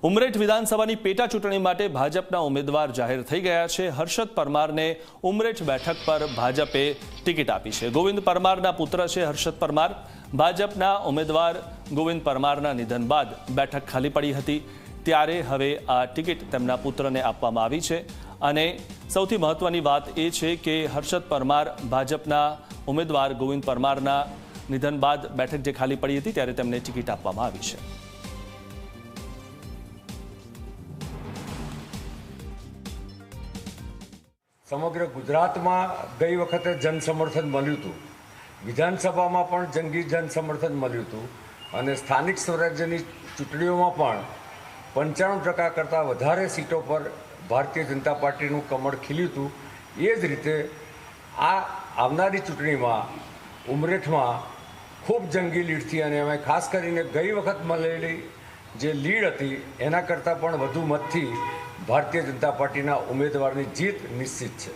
ઉમરેઠ વિધાનસભાની પેટા ચૂંટણી માટે ભાજપના ઉમેદવાર જાહેર થઈ ગયા છે। હર્ષદ પરમારને ઉમરેઠ બેઠક પર ભાજપે ટિકિટ આપી છે। ગોવિંદ પરમારના પુત્ર છે હર્ષદ પરમાર। ભાજપના ઉમેદવાર ગોવિંદ પરમારના નિધન બાદ બેઠક ખાલી પડી હતી, ત્યારે હવે આ ટિકિટ તેમના પુત્રને આપવામાં આવી છે। અને સૌથી મહત્વની વાત એ છે કે હર્ષદ પરમાર ભાજપના ઉમેદવાર ગોવિંદ પરમારના નિધન બાદ બેઠક જે ખાલી પડી હતી ત્યારે તેમને ટિકિટ આપવામાં આવી છે। સમગ્ર ગુજરાતમાં ગઈ વખતે જન સમર્થન મળ્યું હતું, વિધાનસભામાં પણ જંગી જન સમર્થન મળ્યું હતું અને સ્થાનિક સ્વરાજ્યની ચૂંટણીઓમાં પણ 95% કરતાં વધારે સીટો પર ભારતીય જનતા પાર્ટીનું કમળ ખીલ્યું હતું। એ જ રીતે આ આવનારી ચૂંટણીમાં ઉમરેઠમાં ખૂબ જંગી લીડથી અને એમાં ખાસ કરીને ગઈ વખત મળેલી જે લીડ હતી એના કરતાં પણ વધુ મતથી ભારતીય જનતા પાર્ટીના ઉમેદવારની જીત નિશ્ચિત છે।